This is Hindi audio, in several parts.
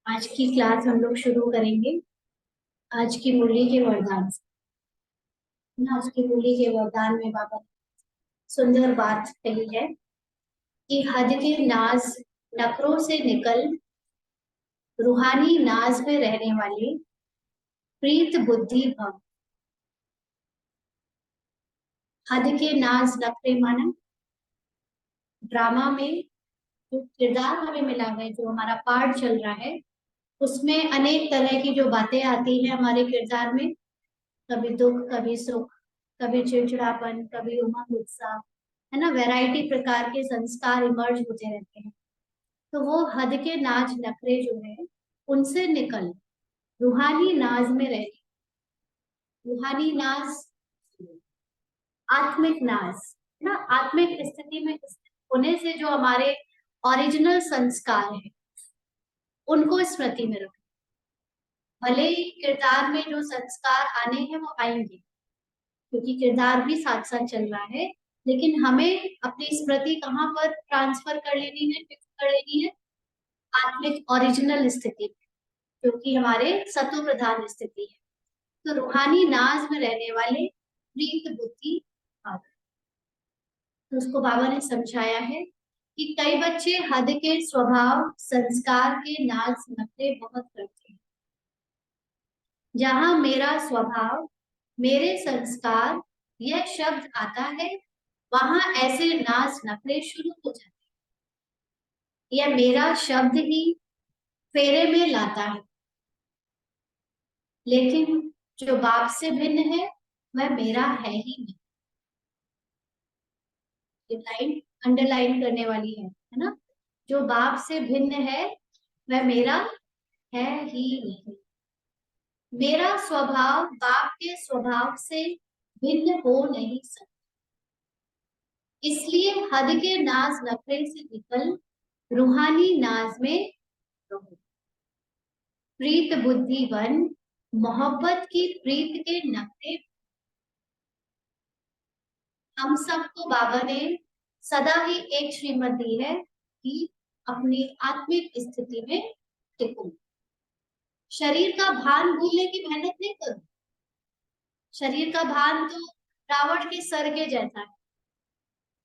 आज की क्लास हम लोग शुरू करेंगे आज की मुरली के वरदान से। ना, आज की मुरली के वरदान में बाबा ने सुंदर बात कही है कि हद के नाज नखरों से निकल रूहानी नाज में रहने वाले प्रीत बुद्धि भव। हद के नाज नखरे माना ड्रामा में जो किरदार हमें मिला है, जो हमारा पार्ट चल रहा है, उसमें अनेक तरह की जो बातें आती है हमारे किरदार में। कभी दुख, कभी सुख, कभी चिड़चिड़ापन, कभी उमंग उत्साह, है ना। वैरायटी प्रकार के संस्कार इमर्ज होते रहते हैं। तो वो हद के नाज नखरे जो है उनसे निकल रूहानी नाज में रहे। रूहानी नाज, आत्मिक नाज, है ना। आत्मिक स्थिति में स्थित होने से जो हमारे ओरिजिनल संस्कार है उनको स्मृति में रखें। भले ही किरदार में जो संस्कार आने हैं वो आएंगे, क्योंकि किरदार भी साथ साथ चल रहा है, लेकिन हमें अपनी स्मृति कहाँ पर ट्रांसफर कर लेनी है, फिक्स कर लेनी है? आत्मिक ओरिजिनल स्थिति, क्योंकि हमारे सत्व प्रधान स्थिति है। तो रूहानी नाज में रहने वाले प्रीत बुद्धि भाव। तो उसको बाबा ने समझाया है कि कई बच्चे हद के स्वभाव संस्कार के नाज नखरे बहुत करते हैं। जहां मेरा स्वभाव, मेरे संस्कार, यह शब्द आता है, वहां ऐसे नाज नखरे शुरू हो जाते हैं। यह मेरा शब्द ही फेरे में लाता है, लेकिन जो बाप से भिन्न है वह मेरा है ही नहीं। ये लाइन अंडरलाइन करने वाली है ना। जो बाप से भिन्न है वह मेरा है ही नहीं। मेरा स्वभाव बाप के स्वभाव से भिन्न हो नहीं सकता, इसलिए हद के नाज नखरे से निकल रूहानी नाज में रहो। प्रीत बुद्धि बन मोहब्बत की प्रीत के नखरे। हम सबको बाबा ने सदा ही एक श्रीमत दी है कि अपनी आत्मिक स्थिति में टिको। शरीर का भान भूलने की मेहनत नहीं करो। शरीर का भान तो रावण के सर के जैसा है,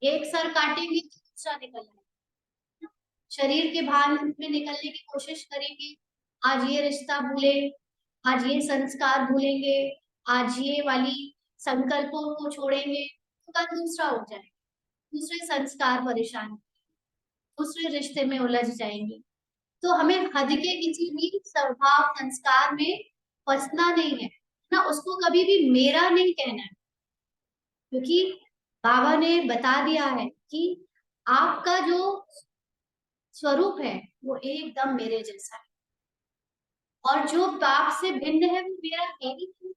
एक सर काटेंगे तो दूसरा निकल आएगा। शरीर के भान में निकलने की कोशिश करेंगे, आज ये रिश्ता भूले, आज ये संस्कार भूलेंगे, आज ये वाली संकल्पों को छोड़ेंगे, तो कल दूसरा हो जाए, दूसरे संस्कार परेशान, दूसरे रिश्ते में उलझ जाएंगे। तो हमें हद के किसी भी स्वभाव संस्कार में फंसना नहीं है ना, उसको कभी भी मेरा नहीं कहना है, क्योंकि बाबा ने बता दिया है कि आपका जो स्वरूप है वो एकदम मेरे जैसा है, और जो बाप से भिन्न है वो मेरा है ही नहीं।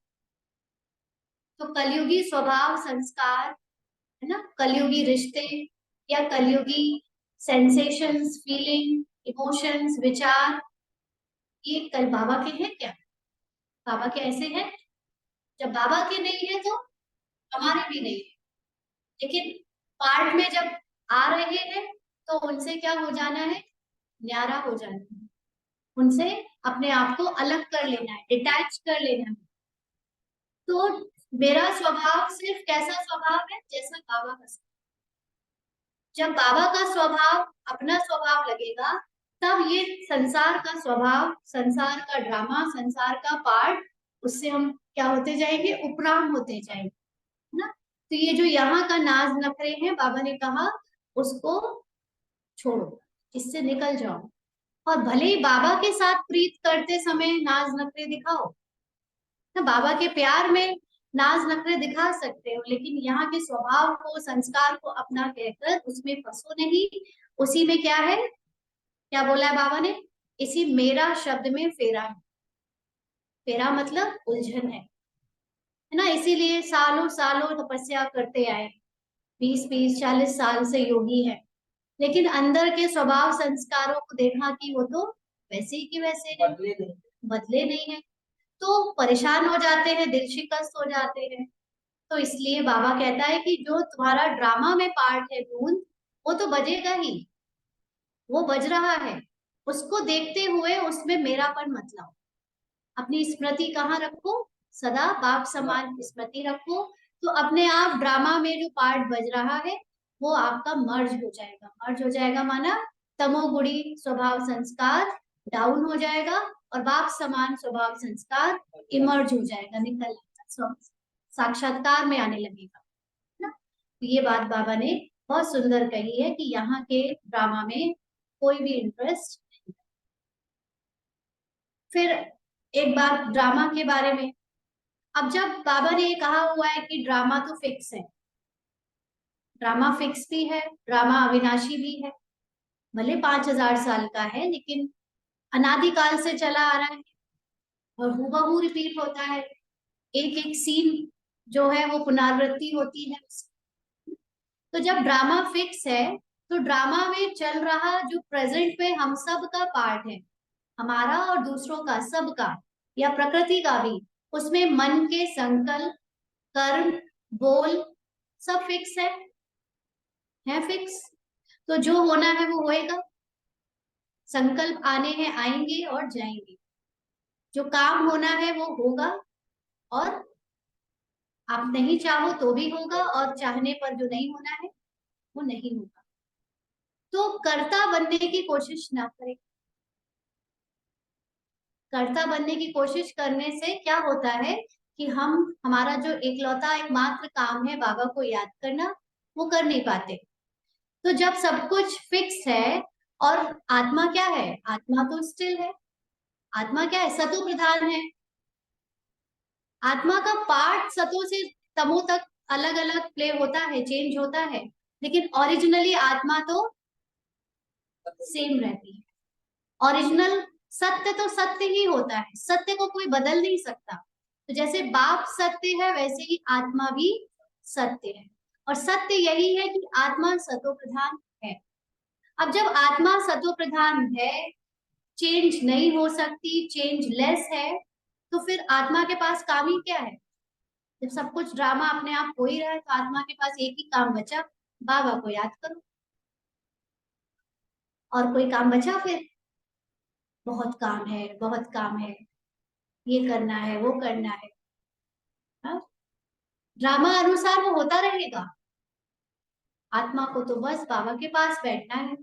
तो कलयुगी स्वभाव संस्कार, है ना, कलयुगी रिश्ते या कलयुगी सेंसेशंस, फीलिंग, इमोशंस, विचार, ये कल बाबा के हैं क्या? बाबा के ऐसे हैं? जब बाबा के नहीं है तो हमारे भी नहीं है। लेकिन पार्ट में जब आ रहे हैं तो उनसे क्या हो जाना है? न्यारा हो जाना है। उनसे अपने आप को अलग कर लेना है, डिटैच कर लेना है। तो मेरा स्वभाव सिर्फ कैसा स्वभाव है? जैसा बाबा का स्वभाव। जब बाबा का स्वभाव अपना स्वभाव लगेगा, तब ये संसार का स्वभाव, संसार का ड्रामा, संसार का पार्ट, उससे हम क्या होते जाएंगे? उपराम होते जाएंगे ना। तो ये जो यहाँ का नाज नखरे हैं, बाबा ने कहा उसको छोड़ो, इससे निकल जाओ। और भले ही बाबा के साथ प्रीत करते समय नाज नखरे दिखाओ ना, बाबा के प्यार में नाज नखरे दिखा सकते हो, लेकिन यहाँ के स्वभाव को, संस्कार को अपना कहकर उसमें फंसो नहीं। उसी में क्या है? क्या बोला है बाबा ने? इसी मेरा शब्द में फेरा है। फेरा मतलब उलझन है ना। इसीलिए सालों सालों तपस्या करते आए, 20-20-40 साल से योगी है, लेकिन अंदर के स्वभाव संस्कारों को देखा कि वो तो वैसे ही कि वैसे बदले नहीं है। तो परेशान हो जाते हैं, दिल शिकस्त हो जाते हैं। तो इसलिए बाबा कहता है कि जो तुम्हारा ड्रामा में पार्ट है धुन, वो तो बजेगा ही, वो बज रहा है, उसको देखते हुए उसमें मेरापन मत लाओ। अपनी स्मृति कहाँ रखो, सदा बाप समान स्मृति रखो। तो अपने आप ड्रामा में जो पार्ट बज रहा है वो आपका मर्ज हो जाएगा। मर्ज हो जाएगा माना तमोगुणी स्वभाव संस्कार डाउन हो जाएगा और बाप समान स्वभाव संस्कार इमर्ज हो जाएगा, निकल आएगा, साक्षात्कार में आने लगेगा ना। तो ये बात बाबा ने बहुत सुंदर कही है कि यहाँ के ड्रामा में कोई भी इंटरेस्ट। फिर एक बात ड्रामा के बारे में, अब जब बाबा ने ये कहा हुआ है कि ड्रामा तो फिक्स है, ड्रामा फिक्स भी है, ड्रामा अविनाशी भी है, भले 5,000 साल का है लेकिन अनादिकाल से चला आ रहा है और हूबहू रिपीट होता है। एक एक सीन जो है वो पुनरावृत्ति होती है। तो जब ड्रामा फिक्स है तो ड्रामा में चल रहा जो प्रेजेंट में हम सब का पार्ट है, हमारा और दूसरों का, सबका या प्रकृति का भी, उसमें मन के संकल्प कर्म बोल सब फिक्स है फिक्स। तो जो होना है वो होएगा, संकल्प आने हैं आएंगे और जाएंगे, जो काम होना है वो होगा और आप नहीं चाहो तो भी होगा और चाहने पर जो नहीं होना है वो नहीं होगा। तो कर्ता बनने की कोशिश ना करें। कर्ता बनने की कोशिश करने से क्या होता है कि हम हमारा जो एकलौता एकमात्र काम है बाबा को याद करना, वो कर नहीं पाते। तो जब सब कुछ फिक्स है और आत्मा क्या है, आत्मा तो स्टिल है, आत्मा क्या है, सतो प्रधान है। आत्मा का पार्ट सतो से तमो तक अलग अलग प्ले होता है, चेंज होता है, लेकिन ओरिजिनली आत्मा तो सेम रहती है। ओरिजिनल सत्य तो सत्य ही होता है, सत्य को कोई बदल नहीं सकता। तो जैसे बाप सत्य है वैसे ही आत्मा भी सत्य है, और सत्य यही है कि आत्मा सतो प्रधान है। अब जब आत्मा सतो प्रधान है, चेंज नहीं हो सकती, चेंज लेस है, तो फिर आत्मा के पास काम ही क्या है। जब सब कुछ ड्रामा अपने आप हो ही रहा है तो आत्मा के पास एक ही काम बचा, बाबा को याद करो। और कोई काम बचा फिर, बहुत काम है, बहुत काम है, ये करना है वो करना है। हाँ? ड्रामा अनुसार वो होता रहेगा, आत्मा को तो बस बाबा के पास बैठना है।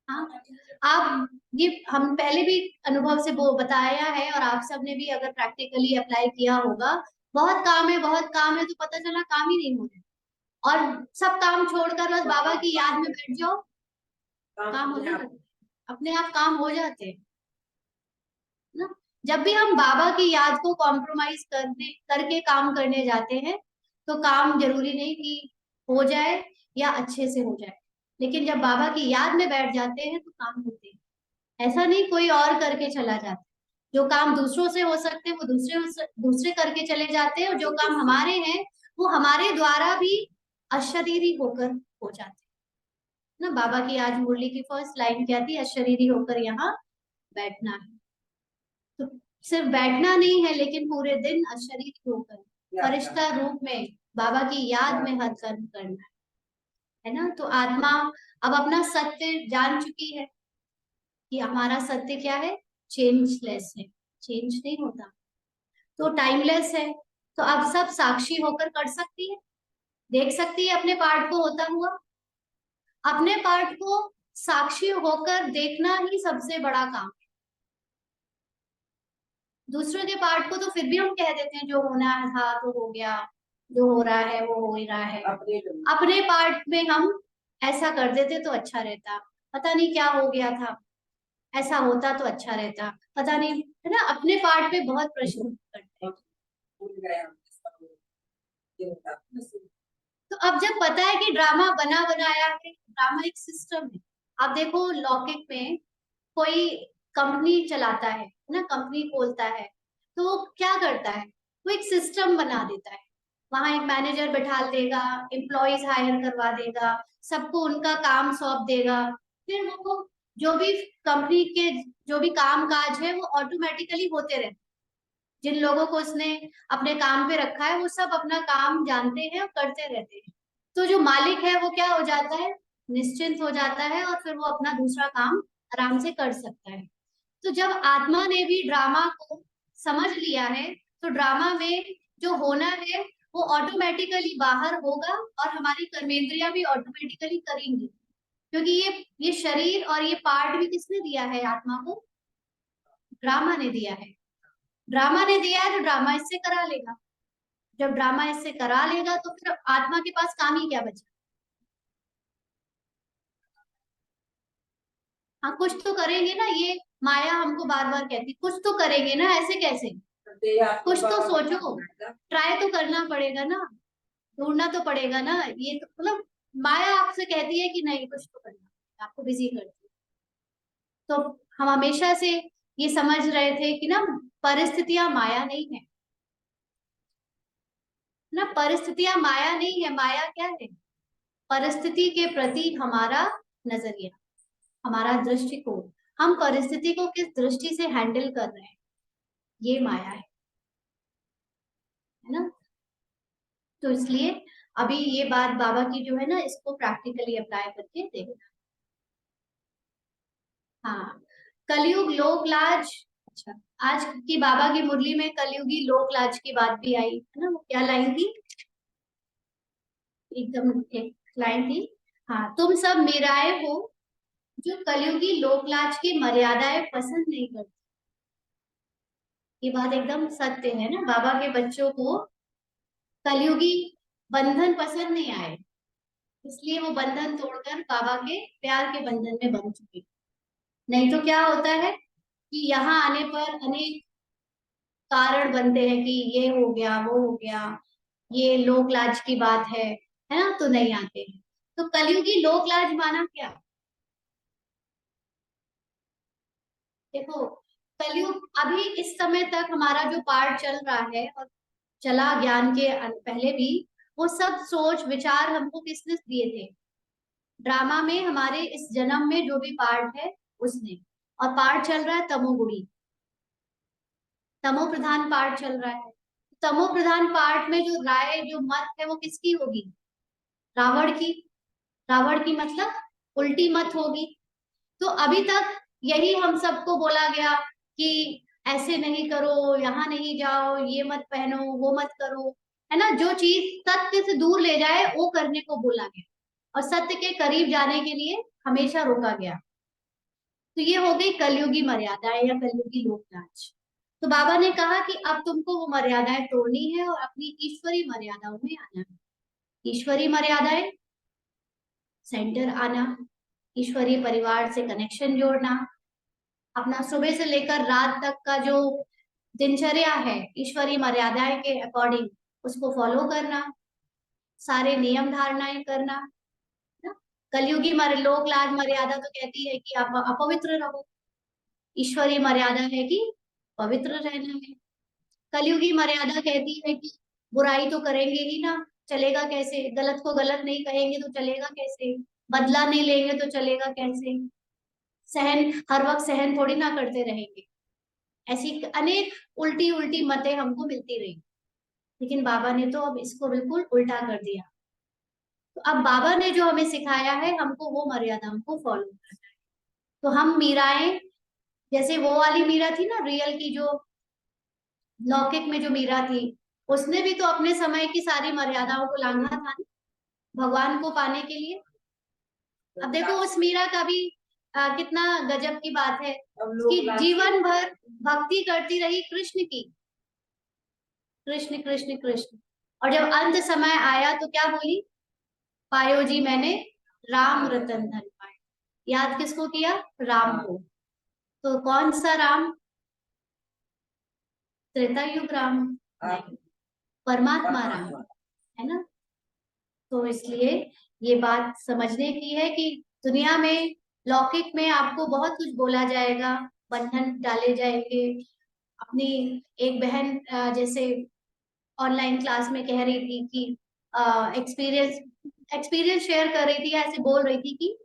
हाँ, आप ये हम पहले भी अनुभव से वो बताया है और आप सबने भी अगर प्रैक्टिकली अप्लाई किया होगा, बहुत काम है बहुत काम है तो पता चला काम ही नहीं हो रहा और सब काम छोड़कर बस बाबा की याद में बैठ जाओ, काम हो जाते, अपने आप काम हो जाते हैं ना। जब भी हम बाबा की याद को कॉम्प्रोमाइज करने करके काम करने जाते हैं तो काम जरूरी नहीं कि हो जाए या अच्छे से हो जाए, लेकिन जब बाबा की याद में बैठ जाते हैं तो काम होते हैं। ऐसा नहीं कोई और करके चला जाता, जो काम दूसरों से हो सकते हैं वो दूसरे करके चले जाते हैं, और जो काम हमारे हैं वो हमारे द्वारा भी अशरीरी होकर हो जाते हैं ना। बाबा की आज मुरली की फर्स्ट लाइन क्या थी, अशरीरी होकर यहाँ बैठना है। तो सिर्फ बैठना नहीं है लेकिन पूरे दिन अशरीरी होकर फरिश्ता रूप में बाबा की याद में हर कर्म करना है ना। तो आत्मा अब अपना सत्य जान चुकी है कि हमारा सत्य क्या है, चेंजलेस है, चेंज नहीं होता, तो टाइमलेस है। तो अब सब साक्षी होकर कर सकती है, देख सकती है अपने पार्ट को होता हुआ। अपने पार्ट को साक्षी होकर देखना ही सबसे बड़ा काम है। दूसरों के पार्ट को तो फिर भी हम कह देते हैं जो होना था तो हो गया, जो हो रहा है वो हो ही रहा है। अपने पार्ट में हम ऐसा कर देते तो अच्छा रहता, पता नहीं क्या हो गया था, ऐसा होता तो अच्छा रहता, पता नहीं, है ना। अपने पार्ट पे बहुत प्रश्न करते हैं। तो अब जब पता है कि ड्रामा बना बनाया है, ड्रामा एक सिस्टम है। आप देखो लौकिक में कोई कंपनी चलाता है ना, कंपनी खोलता है तो वो क्या करता है, वो एक सिस्टम बना देता है। वहां एक मैनेजर बैठा देगा, एम्प्लॉयज हायर करवा देगा, सबको उनका काम सौंप देगा, फिर वो जो भी कंपनी के जो भी काम काज है वो ऑटोमेटिकली होते रहते। जिन लोगों को उसने अपने काम पे रखा है वो सब अपना काम जानते हैं और करते रहते हैं। तो जो मालिक है वो क्या हो जाता है, निश्चिंत हो जाता है और फिर वो अपना दूसरा काम आराम से कर सकता है। तो जब आत्मा ने भी ड्रामा को समझ लिया है, तो ड्रामा में जो होना है वो ऑटोमेटिकली बाहर होगा और हमारी कर्मेंद्रियां भी ऑटोमेटिकली करेंगी, क्योंकि ये शरीर और ये पार्ट भी किसने दिया है आत्मा को, ड्रामा ने दिया है। ड्रामा ने दिया है तो ड्रामा इससे करा लेगा। जब ड्रामा इससे करा लेगा तो फिर आत्मा के पास काम ही क्या बचा। हाँ कुछ तो करेंगे ना, ये माया हमको बार बार कहती कुछ तो करेंगे ना, ऐसे कैसे, कुछ तो सोचो, ट्राई तो करना पड़ेगा ना, ढूंढना तो पड़ेगा ना। ये तो मतलब माया आपसे कहती है कि नहीं कुछ तो करना है, आपको बिजी करती है। तो हम हमेशा से ये समझ रहे थे कि ना परिस्थितियां माया नहीं है ना, परिस्थितियां माया नहीं है। माया क्या है, परिस्थिति के प्रति हमारा नजरिया, हमारा दृष्टिकोण, हम परिस्थिति को किस दृष्टि से हैंडल कर रहे हैं, ये माया है ना। तो इसलिए अभी ये बात बाबा की जो है ना, इसको प्रैक्टिकली अप्लाई करके देखना। हाँ, कलयुग लोक लाज। अच्छा, आज की बाबा की मुरली में कलयुगी लोक लाज की बात भी आई है ना, वो क्या लाइन थी, एकदम एक लाइन थी। हाँ, तुम सब मेराए हो जो कलयुगी लोक लाज की मर्यादाएं पसंद नहीं करते। ये बात एकदम सत्य है ना, बाबा के बच्चों को कलयुगी बंधन पसंद नहीं आए, इसलिए वो बंधन तोड़कर बाबा के प्यार के बंधन में बंध चुके। नहीं तो क्या होता है कि यहाँ आने पर अनेक कारण बनते हैं कि ये हो गया वो हो गया, ये लोक लाज की बात है ना, तो नहीं आते हैं। तो कलयुगी लोक लाज माना क्या, देखो कलयुग अभी इस समय तक हमारा जो पाठ चल रहा है और चला ज्ञान के पहले भी, वो सब सोच विचार हमको किसने दिए थे, ड्रामा में हमारे इस जन्म में जो भी पार्ट है उसने। और पार्ट चल रहा है तमोगुणी, तमो प्रधान पार्ट चल रहा है। तमो प्रधान पार्ट में जो राय जो मत है वो किसकी होगी, रावण की। रावण की मतलब उल्टी मत होगी। तो अभी तक यही हम सबको बोला गया कि ऐसे नहीं करो, यहाँ नहीं जाओ, ये मत पहनो, वो मत करो, है ना, जो चीज सत्य से दूर ले जाए वो करने को बोला गया और सत्य के करीब जाने के लिए हमेशा रोका गया। तो ये हो गई कलयुगी मर्यादाएं या कलयुगी लोकराज। तो बाबा ने कहा कि अब तुमको वो मर्यादाएं तोड़नी है और अपनी ईश्वरी मर्यादाओं में आना है। ईश्वरी मर्यादाएं, सेंटर आना, ईश्वरीय परिवार से कनेक्शन जोड़ना, अपना सुबह से लेकर रात तक का जो दिनचर्या है ईश्वरीय मर्यादाएं के अकॉर्डिंग उसको फॉलो करना, सारे नियम धारणाएं करना ना। कलयुगी लोक लाज मर्यादा तो कहती है कि आप अपवित्र रहो, ईश्वरीय मर्यादा है कि पवित्र रहना है। कलयुगी मर्यादा कहती है कि बुराई तो करेंगे ही ना, चलेगा कैसे, गलत को गलत नहीं कहेंगे तो चलेगा कैसे, बदला नहीं लेंगे तो चलेगा कैसे, सहन हर वक्त सहन थोड़ी ना करते रहेंगे। ऐसी अनेक उल्टी उल्टी मतें हमको मिलती रही, लेकिन बाबा ने तो अब इसको बिल्कुल उल्टा कर दिया। तो अब बाबा ने जो हमें सिखाया है हमको वो मर्यादाओं को फॉलो करना है। तो हम मीराएं, जैसे वो वाली मीरा थी ना रियल की, जो लौकिक में जो मीरा थी, उसने भी तो अपने समय की सारी मर्यादाओं को लांघा था ना, भगवान को पाने के लिए। अब देखो उस मीरा का भी कितना गजब की बात है कि जीवन भर भक्ति करती रही कृष्ण की, कृष्ण कृष्ण कृष्ण, और जब अंत समय आया तो क्या बोली, पायो जी मैंने राम रतन धन पाए। याद किसको किया, राम को। तो कौन सा राम, त्रेता युग राम नहीं, परमात्मा राम, है ना। तो इसलिए ये बात समझने की है कि दुनिया में लौकिक में आपको बहुत कुछ बोला जाएगा, बंधन डाले जाएंगे। अपनी एक बहन जैसे ऑनलाइन क्लास में कह रही थी कि एक्सपीरियंस एक्सपीरियंस शेयर कर रही थी, ऐसे बोल रही थी कि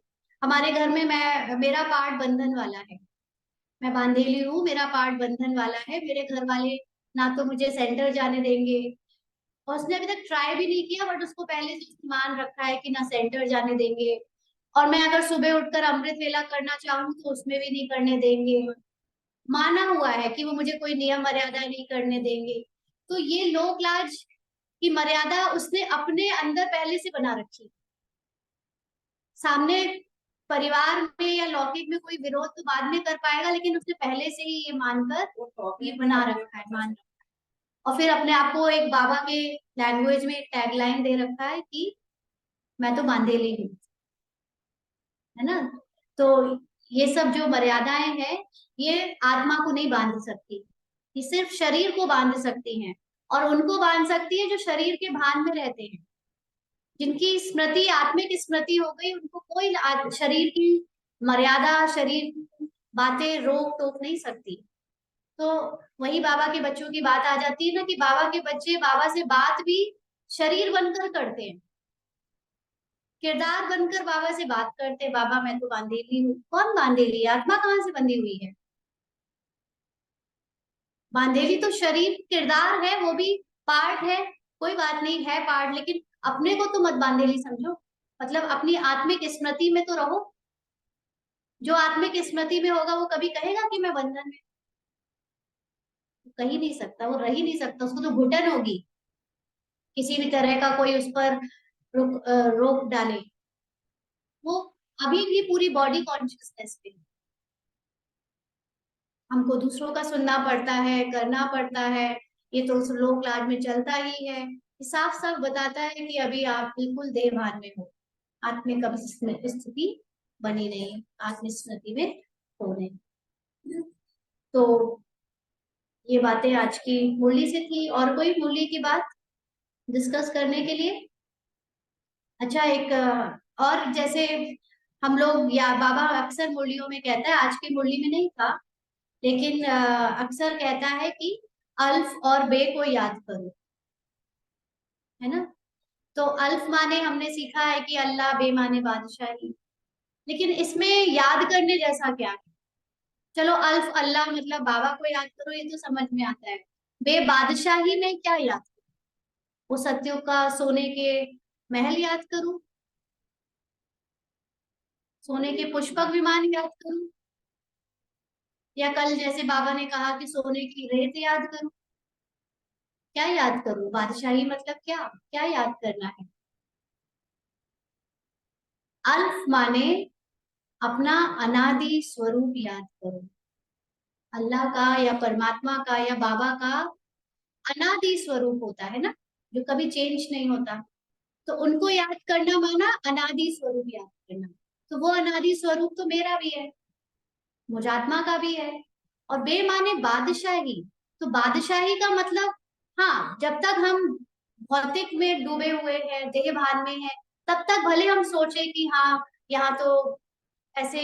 हमारे घर में मैं मेरा पार्ट बंधन वाला है, मैं बांधेली हूँ, मेरा पार्ट बंधन वाला है, मेरे घर वाले ना तो मुझे सेंटर जाने देंगे और उसने अभी तक ट्राई भी नहीं किया, बट उसको पहले से मान रखा है कि ना सेंटर जाने देंगे, और मैं अगर सुबह उठकर अमृत वेला करना चाहूँ तो उसमें भी नहीं करने देंगे। माना हुआ है कि वो मुझे कोई नियम मर्यादा नहीं करने देंगे। तो ये लोक लाज की मर्यादा उसने अपने अंदर पहले से बना रखी। सामने परिवार में या लौकिक में कोई विरोध तो बाद में कर पाएगा, लेकिन उसने पहले से ही ये मानकर ये बना रखा है, मान रखा है। और फिर अपने आप को एक बाबा के लैंग्वेज में एक टैगलाइन दे रखा है कि मैं तो बांधेली हूँ, है ना। तो ये सब जो मर्यादाएं हैं, ये आत्मा को नहीं बांध सकती, ये सिर्फ शरीर को बांध सकती हैं। और उनको बांध सकती है जो शरीर के भान में रहते हैं, जिनकी स्मृति आत्मिक स्मृति हो गई, उनको कोई शरीर की मर्यादा, शरीर की बातें रोक टोक नहीं सकती। तो वही बाबा के बच्चों की बात आ जाती है ना, कि बाबा के बच्चे बाबा से बात भी शरीर बनकर करते हैं, किरदार बनकर बाबा से बात करते हैं। बाबा मैं तो बांधेली हूँ। कौन बांधेली? आत्मा कहाँ से बंधी हुई है? बांधेली तो शरीर किरदार है, वो भी पार्ट है। कोई बात नहीं है पार्ट, लेकिन अपने को तो मत बांधेली समझो। मतलब अपनी आत्मिक स्मृति में तो रहो। जो आत्मिक स्मृति में होगा वो कभी कहेगा कि मैं बंधन में? कह ही नहीं सकता, वो रह ही नहीं सकता, उसको तो घुटन होगी किसी भी तरह का कोई उस पर रोक डाले। वो अभी भी पूरी बॉडी कॉन्शियसनेस पे है। हमको दूसरों का सुनना पड़ता है, करना पड़ता है, ये तो उस लोक लाज में चलता ही है। ये साफ साफ बताता है कि अभी आप बिल्कुल देह भान में हो, आत्मिक स्थिति बनी नहीं, आत्मस्मृति में हो नहीं। तो ये बातें आज की मुरली से थी। और कोई मुरली की बात डिस्कस करने के लिए? अच्छा, एक और जैसे हम लोग, या बाबा अक्सर मुरलियों में कहता है, आज की मुरली में नहीं था, लेकिन अक्सर कहता है कि अल्फ और बे को याद करो, है ना। तो अल्फ माने हमने सीखा है कि अल्लाह, बे माने बादशाही। लेकिन इसमें याद करने जैसा क्या है? चलो, अल्फ अल्लाह मतलब बाबा को याद करो, ये तो समझ में आता है। बे बादशाही में क्या याद करो? वो सत्यों का सोने के महल याद करूं? सोने के पुष्पक विमान याद करूं? या कल जैसे बाबा ने कहा कि सोने की रेत याद करूं? क्या याद करूं? बादशाही मतलब क्या क्या याद करना है? अल्फ माने अपना अनादि स्वरूप याद करो। अल्लाह का या परमात्मा का या बाबा का अनादि स्वरूप होता है ना, जो कभी चेंज नहीं होता। तो उनको याद करना माना अनादि स्वरूप याद करना। तो वो अनादि स्वरूप तो मेरा भी है, मुझात्मा का भी है। और बे माने बादशाही। तो बादशाही का मतलब, हाँ, जब तक हम भौतिक में डूबे हुए हैं, देह भान में हैं, तब तक भले हम सोचे कि हाँ, यहाँ तो ऐसे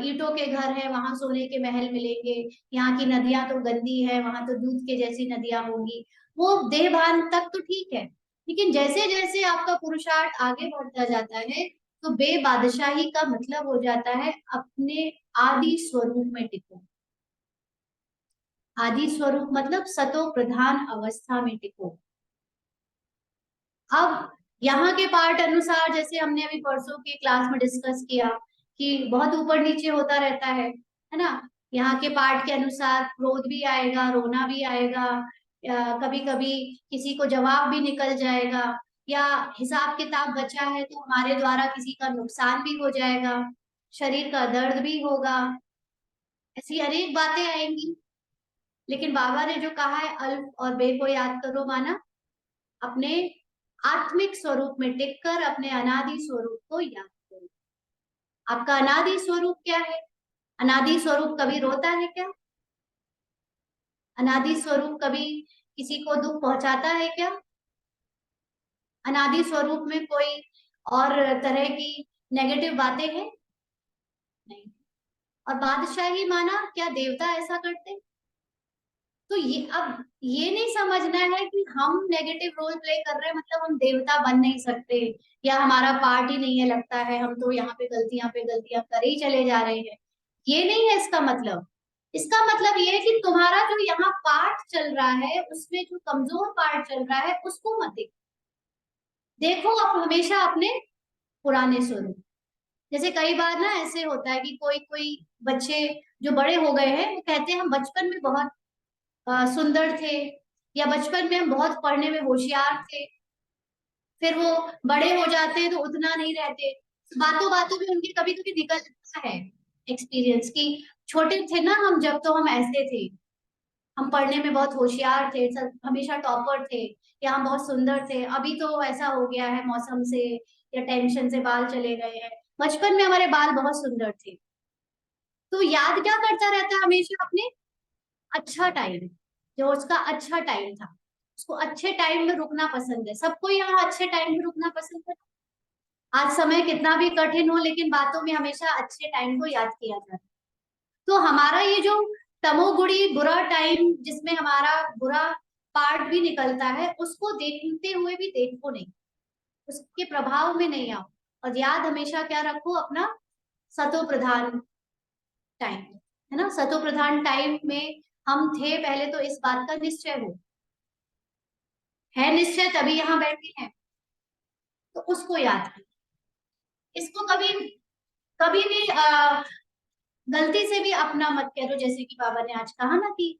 ईंटों के घर हैं, वहां सोने के महल मिलेंगे, यहाँ की नदियां तो गंदी है, वहां तो दूध के जैसी नदियां होंगी। वो देह भान तक तो ठीक है, लेकिन जैसे जैसे आपका पुरुषार्थ आगे बढ़ता जाता है, तो बेबादशाही का मतलब हो जाता है अपने आदि स्वरूप में टिको। आदि स्वरूप मतलब सतो प्रधान अवस्था में टिको। अब यहाँ के पार्ट अनुसार, जैसे हमने अभी परसों की क्लास में डिस्कस किया कि बहुत ऊपर नीचे होता रहता है ना। यहाँ के पार्ट के अनुसार क्रोध भी आएगा, रोना भी आएगा, कभी कभी किसी को जवाब भी निकल जाएगा, या हिसाब किताब बचा है तो हमारे द्वारा किसी का नुकसान भी हो जाएगा, शरीर का दर्द भी होगा, ऐसी अनेक बातें आएंगी। लेकिन बाबा ने जो कहा है, अल्फ और बे को याद करो, माना अपने आत्मिक स्वरूप में टिककर अपने अनादि स्वरूप को याद करो। आपका अनादि स्वरूप क्या है? अनादि स्वरूप कभी रोता है क्या? अनादि स्वरूप कभी किसी को दुख पहुंचाता है क्या? अनादि स्वरूप में कोई और तरह की नेगेटिव बातें हैं? नहीं। और बादशाही माना क्या देवता ऐसा करते? तो ये अब ये नहीं समझना है कि हम नेगेटिव रोल प्ले कर रहे हैं मतलब हम देवता बन नहीं सकते, या हमारा पार्ट ही नहीं है, लगता है हम तो यहाँ पे गलतियां कर ही चले जा रहे हैं। ये नहीं है इसका मतलब। इसका मतलब ये है कि तुम्हारा जो यहाँ पार्ट चल रहा है उसमें जो कमजोर पार्ट चल रहा है उसको मत देखो। देखो आप हमेशा अपने पुराने स्वरूप। जैसे कई बार ना ऐसे होता है कि कोई कोई बच्चे जो बड़े हो गए हैं वो कहते हैं हम बचपन में बहुत सुंदर थे, या बचपन में हम बहुत पढ़ने में होशियार थे। फिर वो बड़े हो जाते हैं तो उतना नहीं रहते। बातों बातों में उनके कभी कभी निकलता है एक्सपीरियंस कि छोटे थे ना हम जब, तो हम ऐसे थे, हम पढ़ने में बहुत होशियार थे, हमेशा टॉपर थे, या हम बहुत सुंदर थे। अभी तो ऐसा हो गया है मौसम से या टेंशन से बाल चले गए हैं। बचपन में हमारे बाल बहुत सुंदर थे। तो याद क्या करता रहता है हमेशा अपने अच्छा टाइम, जो उसका अच्छा टाइम था। उसको अच्छे टाइम में रुकना पसंद है। सबको यहाँ अच्छे टाइम में रुकना पसंद है। आज समय कितना भी कठिन हो लेकिन बातों में हमेशा अच्छे टाइम को याद किया जाता है। तो हमारा ये जो तमोगुणी बुरा टाइम जिसमें हमारा बुरा पार्ट भी निकलता है, उसको देखते हुए भी देखो नहीं, उसके प्रभाव में नहीं आओ। और याद हमेशा क्या रखो, अपना सतो प्रधान टाइम, है ना। सतो प्रधान टाइम में हम थे पहले, तो इस बात का निश्चय हो, है निश्चय, तभी यहाँ बैठे हैं। तो उसको याद करो। इसको कभी कभी भी गलती से भी अपना मत करो। जैसे कि बाबा ने आज कहा ना कि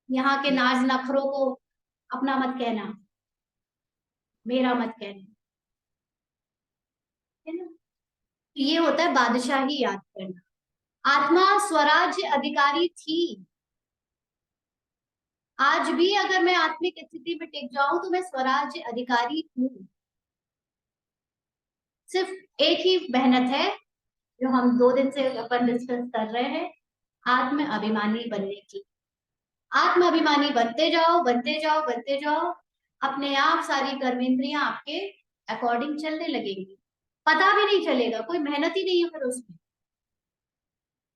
यहाँ के नाज नखरों को अपना मत कहना, मेरा मत कहना, है ना। तो ये होता है बादशाही याद करना। आत्मा स्वराज्य अधिकारी थी। आज भी अगर मैं आत्मिक स्थिति में टिक जाऊं तो मैं स्वराज्य अधिकारी हूँ। सिर्फ एक ही मेहनत है जो हम 2 दिन से अपन डिस्कस कर रहे हैं, आत्म अभिमानी बनने की। आत्म अभिमानी बनते जाओ, बनते जाओ, बनते जाओ। अपने आप सारी कर्मेंद्रियां आपके अकॉर्डिंग चलने लगेंगी। पता भी नहीं चलेगा, कोई मेहनत ही नहीं है फिर उसमें।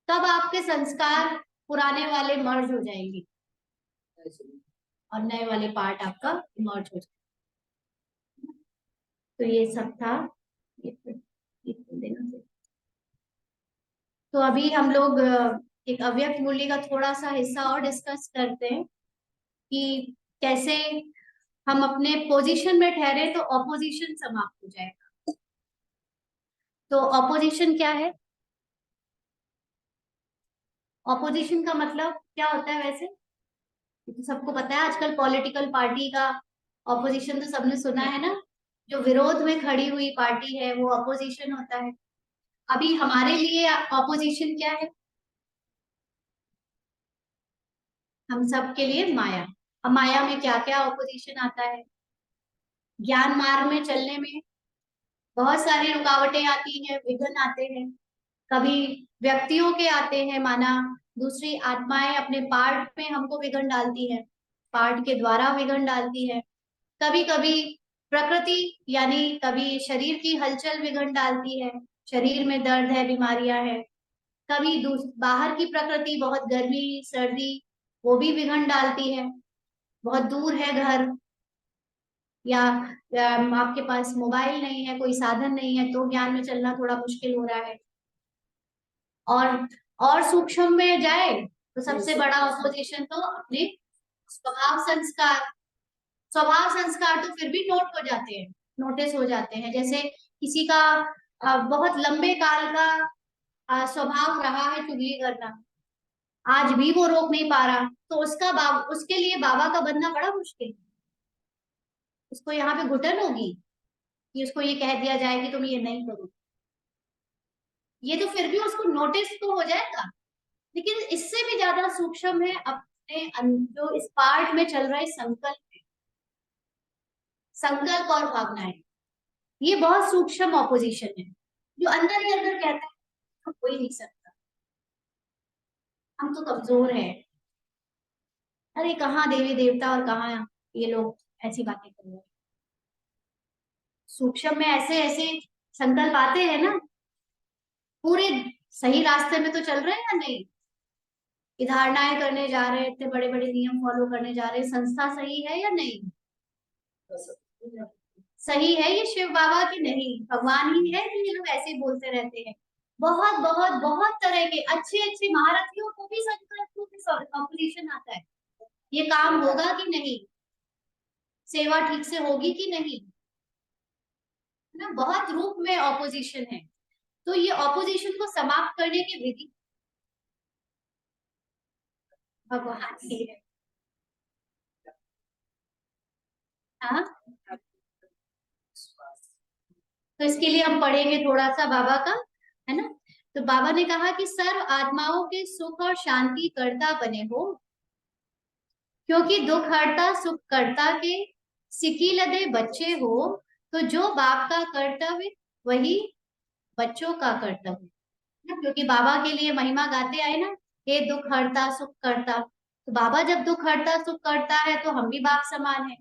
तब आपके संस्कार पुराने वाले मर्ज हो जाएंगे और नए वाले पार्ट आपका इमर्ज हो जाएगा। तो ये सब था। ये देना से। तो अभी हम लोग एक अव्यक्त मूल्य का थोड़ा सा हिस्सा और डिस्कस करते हैं कि कैसे हम अपने पोजीशन में ठहरे तो ऑपोजिशन समाप्त हो जाएगा। तो ऑपोजिशन क्या है? ऑपोजिशन का मतलब क्या होता है वैसे? ये तो सबको पता है। आजकल पॉलिटिकल पार्टी का ऑपोजिशन तो सबने सुना है ना। जो विरोध में खड़ी हुई पार्टी है वो ऑपोजिशन होता है। अभी हमारे लिए ऑपोजिशन क्या है? हम सब के लिए माया। अब माया में क्या क्या ऑपोजिशन आता है? ज्ञान मार्ग में चलने में बहुत सारी रुकावटें आती हैं, विघ्न आते हैं। कभी व्यक्तियों के आते हैं, माना दूसरी आत्माएं अपने पार्ट में हमको विघ्न डालती है, पार्ट के द्वारा विघ्न डालती है। कभी कभी प्रकृति यानी कभी शरीर की हलचल विघ्न डालती है, शरीर में दर्द है, बीमारियां हैं। कभी बाहर की प्रकृति, बहुत गर्मी सर्दी, वो भी विघ्न डालती है। बहुत दूर है घर, या आपके पास मोबाइल नहीं है, कोई साधन नहीं है, तो ज्ञान में चलना थोड़ा मुश्किल हो रहा है। और और सूक्ष्म में जाए तो सबसे बड़ा ऑपोजिशन तो अपने स्वभाव संस्कार। स्वभाव संस्कार तो फिर भी नोट हो जाते हैं, नोटिस हो जाते हैं। जैसे किसी का बहुत लंबे काल का स्वभाव रहा है चुगली करना, आज भी वो रोक नहीं पा रहा, तो उसके लिए बाबा का बनना बड़ा मुश्किल है। उसको यहाँ पे घुटन होगी कि उसको ये कह दिया जाए कि तुम ये नहीं करो। ये तो फिर भी उसको नोटिस तो हो जाएगा। लेकिन इससे भी ज्यादा सूक्ष्म है अपने जो इस पार्ट में चल रहा है संकल्प, संकल्प और भावनाएं। ये बहुत सूक्ष्म ऑपोजिशन है जो अंदर ही अंदर कहता है हम हो ही नहीं सकता, हम तो कमजोर हैं। अरे कहाँ देवी देवता और कहाँ ये लोग ऐसी बातें कर रहे हैं। सूक्ष्म में ऐसे ऐसे संकल्प आते हैं ना, पूरे सही रास्ते में तो चल रहे हैं या नहीं, कि धारणाएं करने जा रहे हैं, इतने बड़े बड़े नियम फॉलो करने जा रहे हैं, संस्था सही है या नहीं, सही है ये शिव बाबा की नहीं, भगवान ही है कि ये लोग ऐसे ही बोलते रहते हैं बहुत बहुत बहुत तरह के अच्छे अच्छे महारथियों को भी संकल्प को भी ऑपोजिशन आता है। ये काम होगा कि नहीं, सेवा ठीक से होगी कि नहीं, है ना। बहुत रूप में ऑपोजिशन है। तो ये ऑपोजिशन को समाप्त करने की विधि भगवान की है। हाँ, तो इसके लिए हम पढ़ेंगे थोड़ा सा बाबा का, है ना। तो बाबा ने कहा कि सर्व आत्माओं के सुख और शांति करता बने हो, क्योंकि दुख हरता सुख करता के सिकी लदे बच्चे हो। तो जो बाप का कर्तव्य वही बच्चों का कर्तव्य, ना। क्योंकि बाबा के लिए महिमा गाते आए ना, हे दुख हरता सुख करता। तो बाबा जब दुख हरता सुख करता है तो हम भी बाप समान है।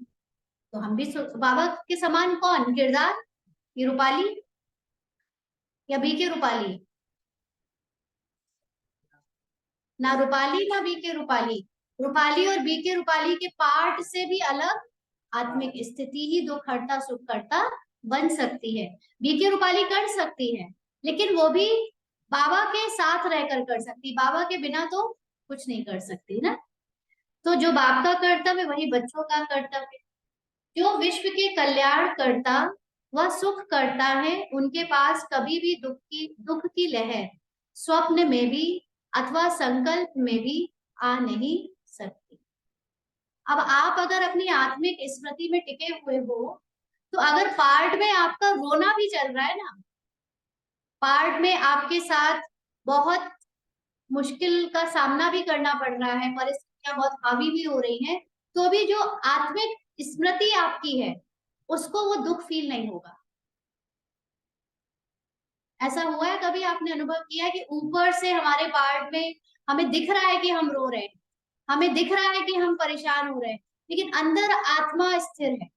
तो हम भी बाबा के समान कौन किरदार, ये रूपाली या बी के रूपाली, ना रूपाली ना बी के रूपाली। रूपाली और बी के रूपाली के पार्ट से भी अलग आत्मिक स्थिति ही दुख हरता सुख करता बन सकती है। बी के रूपाली कर सकती है, लेकिन वो भी बाबा के साथ रहकर कर सकती, बाबा के बिना तो कुछ नहीं कर सकती ना। तो जो बाप का कर्तव्य वही बच्चों का कर्तव्य। जो विश्व के कल्याण करता व सुख करता है, उनके पास कभी भी दुख की लहर स्वप्न में भी अथवा संकल्प में भी आ नहीं सकती। अब आप अगर अपनी आत्मिक स्मृति में टिके हुए हो, तो अगर पार्ट में आपका रोना भी चल रहा है ना, पार्ट में आपके साथ बहुत मुश्किल का सामना भी करना पड़ रहा है, परिस्थितियां बहुत हावी भी हो रही हैं, तो भी जो आत्मिक स्मृति आपकी है उसको वो दुख फील नहीं होगा। ऐसा हुआ है कभी आपने अनुभव किया है कि ऊपर से हमारे पार्ट में हमें दिख रहा है कि हम रो रहे हैं, हमें दिख रहा है कि हम परेशान हो रहे हैं, लेकिन अंदर आत्मा स्थिर है,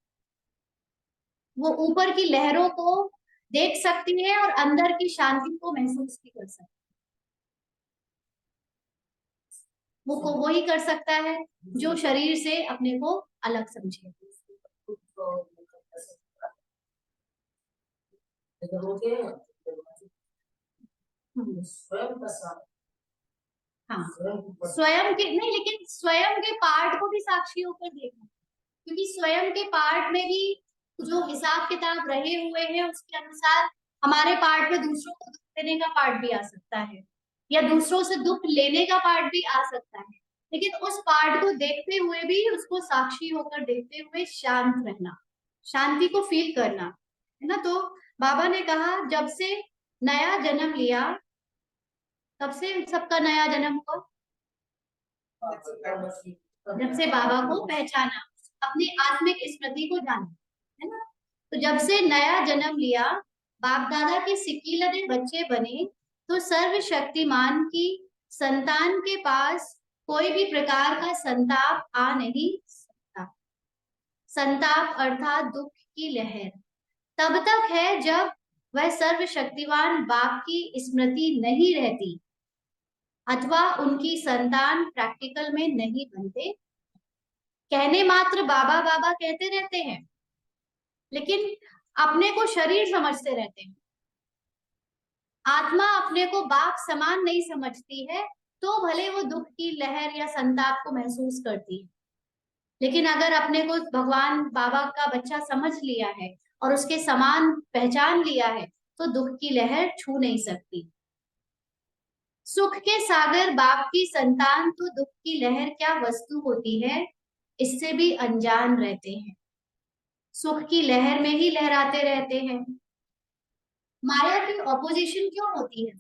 वो ऊपर की लहरों को देख सकती है और अंदर की शांति को महसूस भी कर सकती है। वो को वही कर सकता है जो शरीर से अपने को अलग समझे। हाँ, स्वयं के नहीं, लेकिन स्वयं के पार्ट को भी साक्षी होकर देखना, क्योंकि स्वयं के पार्ट में भी जो हिसाब किताब रहे हुए हैं उसके अनुसार हमारे पार्ट में दूसरों को दुख देने का पार्ट भी आ सकता है, या दूसरों से दुख लेने का पार्ट भी आ सकता है। लेकिन उस पार्ट को देखते हुए भी उसको साक्षी होकर देखते हुए शांत रहना, शांति को फील करना, है ना। तो बाबा ने कहा जब से नया जन्म लिया, तब से सबका नया जन्म हुआ, जब से बाबा को पहचाना, अपनी आत्मिक स्मृति को जाना, है ना। तो जब से नया जन्म लिया, बाप दादा के सिक्की लदे बच्चे बने, तो सर्वशक्तिमान की संतान के पास कोई भी प्रकार का संताप आ नहीं सकता। संताप अर्थात दुख की लहर तब तक है जब वह सर्वशक्तिवान बाप की स्मृति नहीं रहती, अथवा उनकी संतान प्रैक्टिकल में नहीं बनते। कहने मात्र बाबा बाबा कहते रहते हैं, लेकिन अपने को शरीर समझते रहते हैं। आत्मा अपने को बाप समान नहीं समझती है, तो भले वो दुख की लहर या संताप को महसूस करती है, लेकिन अगर अपने को भगवान बाबा का बच्चा समझ लिया है और उसके समान पहचान लिया है, तो दुख की लहर छू नहीं सकती। सुख के सागर बाप की संतान तो दुख की लहर क्या वस्तु होती है, इससे भी अनजान रहते हैं। सुख की लहर में ही लहराते रहते हैं। माया की ऑपोजिशन क्यों होती है?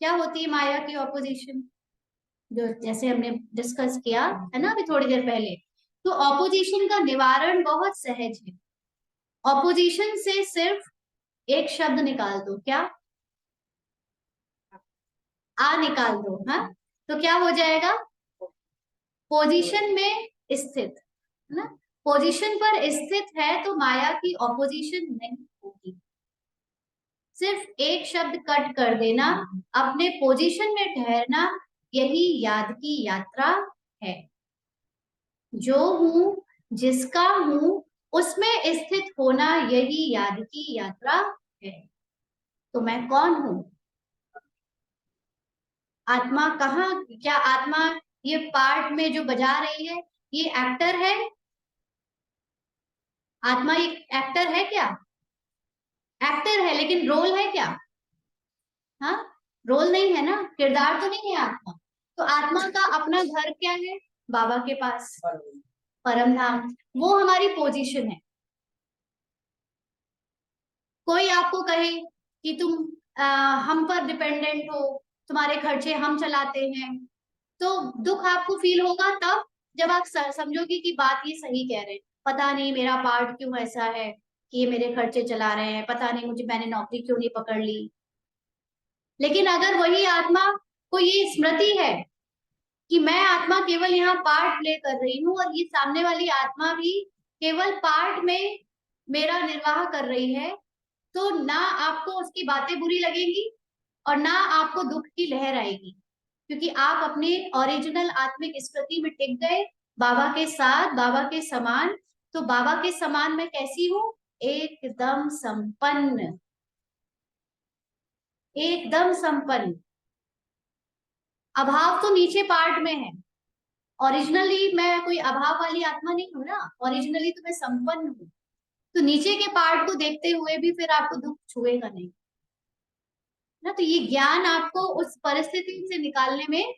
क्या होती है माया की ऑपोजिशन, जो जैसे हमने डिस्कस किया है ना अभी थोड़ी देर पहले। तो ऑपोजिशन का निवारण बहुत सहज है। ऑपोजिशन से सिर्फ एक शब्द निकाल दो, क्या? आ निकाल दो, हाँ। तो क्या हो जाएगा? पोजीशन में स्थित, है ना। पोजीशन पर स्थित है तो माया की ऑपोजिशन नहीं होगी। सिर्फ एक शब्द कट कर देना, अपने पोजीशन में ठहरना, यही याद की यात्रा है। जो हूं, जिसका हूं, उसमें स्थित होना, यही याद की यात्रा है। तो मैं कौन हूँ? आत्मा कहाँ, क्या आत्मा ये पार्ट में जो बजा रही है ये एक्टर है? आत्मा एक एक्टर है क्या? एक्टर है, लेकिन रोल है क्या? हाँ, रोल नहीं है ना, किरदार तो नहीं है आत्मा। तो आत्मा का अपना घर क्या है? बाबा के पास, परम धाम। वो हमारी पोजीशन है। कोई आपको कहे कि तुम हम पर डिपेंडेंट हो, तुम्हारे खर्चे हम चलाते हैं, तो दुख आपको फील होगा तब जब आप समझोगे कि बात ये सही कह रहे हैं। पता नहीं मेरा पार्ट क्यों ऐसा है कि ये मेरे खर्चे चला रहे हैं, पता नहीं मुझे, मैंने नौकरी क्यों नहीं पकड़ ली। लेकिन अगर वही आत्मा को ये स्मृति है कि मैं आत्मा केवल यहाँ पार्ट प्ले कर रही हूँ और ये सामने वाली आत्मा भी केवल पार्ट में मेरा निर्वाह कर रही है, तो ना आपको उसकी बातें बुरी लगेंगी और ना आपको दुख की लहर आएगी, क्योंकि आप अपने ओरिजिनल आत्मिक स्मृति में टिक गए, बाबा के साथ, बाबा के समान। तो बाबा के समान मैं कैसी हूँ? एकदम संपन्न, एकदम संपन्न। अभाव तो नीचे पार्ट में है। ओरिजिनली मैं कोई अभाव वाली आत्मा नहीं हूँ ना, ओरिजिनली तो मैं संपन्न हूँ। तो नीचे के पार्ट को देखते हुए भी फिर आपको दुख छुएगा नहीं ना। तो ये ज्ञान आपको उस परिस्थिति से निकालने में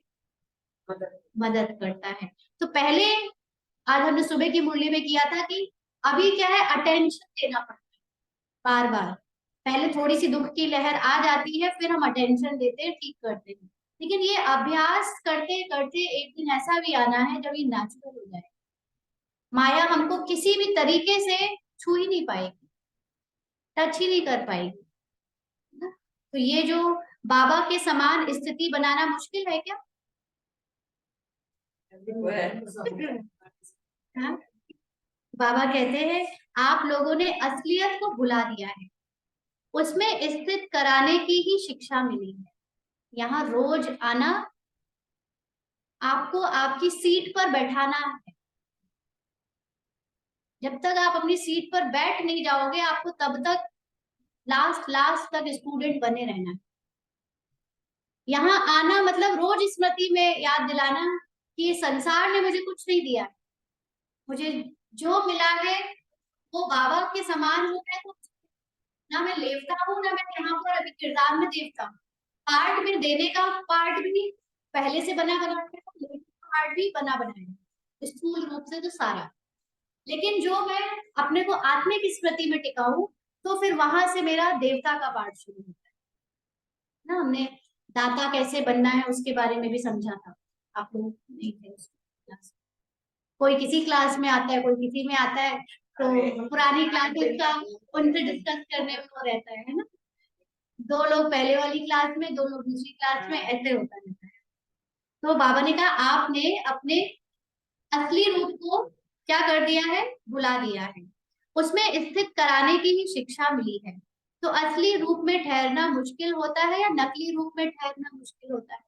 मदद करता है। तो पहले, आज हमने सुबह की मुरली में किया था कि अभी क्या है, अटेंशन देना पड़ता है बार बार। पहले थोड़ी सी दुख की लहर आ जाती है, फिर हम अटेंशन देते हैं, ठीक करते हैं। लेकिन ये अभ्यास करते करते एक दिन ऐसा भी आना है जब ये नेचुरल हो जाए, माया हमको किसी भी तरीके से छू ही नहीं पाएगी, टच ही नहीं कर पाएगी ना? तो ये जो बाबा के समान स्थिति बनाना मुश्किल है क्या? हाँ? बाबा कहते हैं आप लोगों ने असलियत को भुला दिया है, उसमें स्थित कराने की ही शिक्षा मिली है। यहाँ रोज आना, आपको आपकी सीट पर बैठाना है। जब तक आप अपनी सीट पर बैठ नहीं जाओगे, आपको तब तक लास्ट लास्ट तक स्टूडेंट बने रहना है। यहाँ आना मतलब रोज स्मृति में याद दिलाना कि संसार ने मुझे कुछ नहीं दिया, मुझे जो मिला है वो बाबा के समान हूँ मैं, कुछ ना मैं देवता हूँ ना मैं यहाँ पर अभी किरदार में देवता हूँ। पार्ट में देने का पार्ट भी पहले से बना बना है, लेने का पार्ट भी बना बना है स्थूल रूप से तो सारा। लेकिन जो मैं अपने को आत्मिक स्मृति में टिकाऊं, तो फिर वहां से मेरा देवता का पार्ट शुरू होता है ना। हमने दाता कैसे बनना है उसके बारे में भी समझा था, आप लोग नहीं थे उस क्लास। कोई किसी क्लास में आता है, कोई किसी में आता है, तो पुरानी क्लासेस का उनसे डिस्कस करने में वो रहता है ना। दो लोग पहले वाली क्लास में, दो लोग दूसरी क्लास में, ऐसे होता रहता है। तो बाबा ने कहा आपने अपने असली रूप को क्या कर दिया है? भुला दिया है, उसमें स्थित कराने की ही शिक्षा मिली है। तो असली रूप में ठहरना मुश्किल होता है या नकली रूप में ठहरना मुश्किल होता है?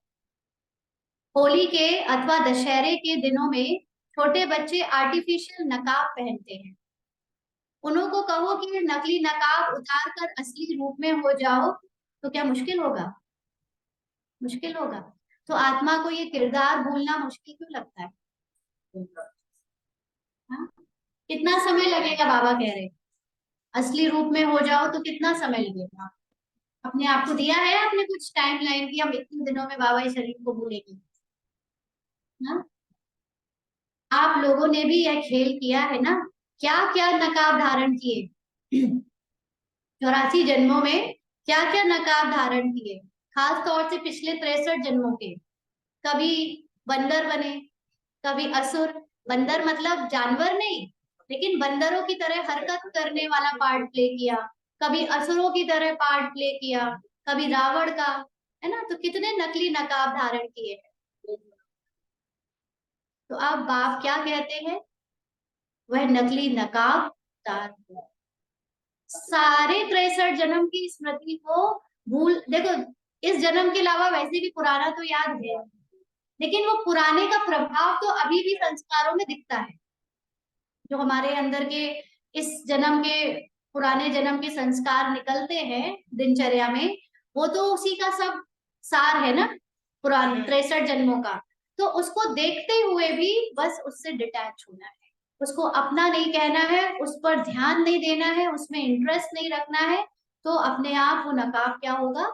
होली के अथवा दशहरे के दिनों में छोटे बच्चे आर्टिफिशियल नकाब पहनते हैं। उनको कहो कि ये नकली नकाब उतार कर असली रूप में हो जाओ, तो क्या मुश्किल होगा? मुश्किल होगा। तो आत्मा को ये किरदार भूलना मुश्किल क्यों लगता है? हाँ? कितना समय लगेगा? बाबा कह रहे असली रूप में हो जाओ तो कितना समय लगेगा? अपने आप को दिया है आपने कुछ टाइम लाइन की, हम इतने दिनों में बाबा इस शरीर को भूलेंगे? हाँ? आप लोगों ने भी यह खेल किया है ना, क्या क्या नकाब धारण किए 84 जन्मों में, क्या क्या नकाब धारण किए, खास तौर से पिछले 63 जन्मों के। कभी बंदर बने, कभी असुर। बंदर मतलब जानवर नहीं, लेकिन बंदरों की तरह हरकत करने वाला पार्ट प्ले किया। कभी असुरों की तरह पार्ट प्ले किया, कभी रावण का, है ना। तो कितने नकली नकाब धारण किए हैं। तो अब बाप क्या कहते हैं? वह नकली नकाब उतार दो। सारे 63 जन्म की स्मृति को भूल देखो। इस जन्म के अलावा वैसे भी पुराना तो याद है, लेकिन वो पुराने का प्रभाव तो अभी भी संस्कारों में दिखता है। जो हमारे अंदर के इस जन्म के, पुराने जन्म के संस्कार निकलते हैं दिनचर्या में, वो तो उसी का सब सार है ना, पुराने 63 जन्मों का। तो उसको देखते हुए भी बस उससे डिटैच होना है, उसको अपना नहीं कहना है, उस पर ध्यान नहीं देना है, उसमें इंटरेस्ट नहीं रखना है, तो अपने आप वो नकाब क्या होगा,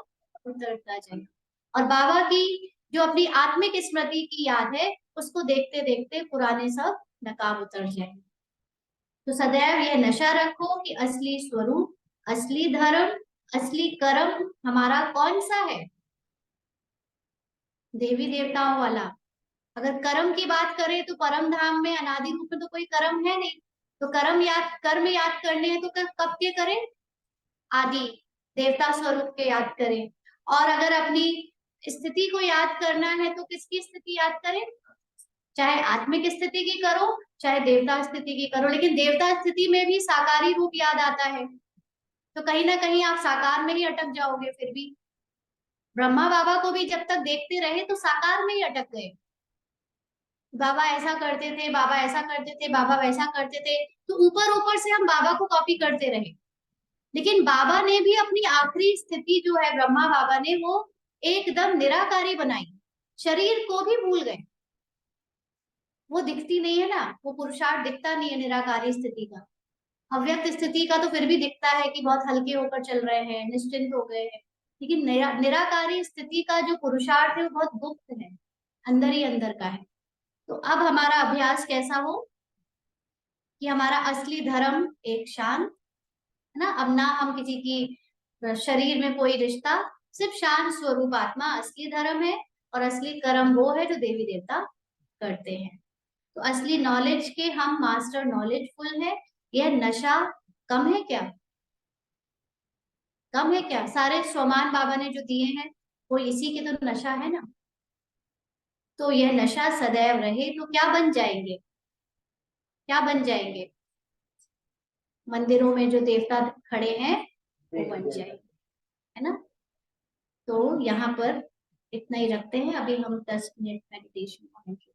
उतरता जाएगा। और बाबा की जो अपनी आत्मिक स्मृति की याद है, उसको देखते देखते पुराने सब नकाब उतर जाएंगे। तो सदैव यह नशा रखो कि असली स्वरूप, असली धर्म, असली कर्म हमारा कौन सा है, देवी देवताओं वाला। अगर कर्म की बात करें तो परम धाम में अनादि रूप में तो कोई कर्म है नहीं, तो कर्म याद करने हैं तो कब के करें, आदि देवता स्वरूप के याद करें। और अगर अपनी स्थिति को याद करना है तो किसकी स्थिति याद करें, चाहे आत्मिक स्थिति की करो चाहे देवता स्थिति की करो, लेकिन देवता स्थिति में भी साकारी रूप याद आता है, तो कहीं ना कहीं आप साकार में ही अटक जाओगे फिर भी। ब्रह्मा बाबा को भी जब तक देखते रहे तो साकार में ही अटक गए, बाबा ऐसा करते थे, बाबा ऐसा करते थे, बाबा वैसा करते थे, तो ऊपर ऊपर से हम बाबा को कॉपी करते रहे। लेकिन बाबा ने भी अपनी आखिरी स्थिति जो है, ब्रह्मा बाबा ने वो एकदम निराकारी बनाई, शरीर को भी भूल गए। वो दिखती नहीं है ना, वो पुरुषार्थ दिखता नहीं है निराकारी स्थिति का। अव्यक्त स्थिति का तो फिर भी दिखता है कि बहुत हल्के होकर चल रहे हैं, निश्चिंत हो गए हैं, लेकिन निराकारी स्थिति का जो पुरुषार्थ है वो बहुत गुप्त है, अंदर ही अंदर का है। तो अब हमारा अभ्यास कैसा हो कि हमारा असली धर्म एक शान है ना, अब ना हम किसी की शरीर में कोई रिश्ता, सिर्फ शान स्वरूप आत्मा असली धर्म है, और असली कर्म वो है जो देवी देवता करते हैं। तो असली नॉलेज के हम मास्टर नॉलेजफुल है। यह नशा कम है क्या, कम है क्या, सारे स्वमान बाबा ने जो दिए हैं वो इसी के तो नशा है ना। तो यह नशा सदैव रहे तो क्या बन जाएंगे, क्या बन जाएंगे, मंदिरों में जो देवता खड़े हैं वो बन जाएंगे, है ना। तो यहाँ पर इतना ही रखते हैं, अभी हम 10 मिनट मेडिटेशन करेंगे।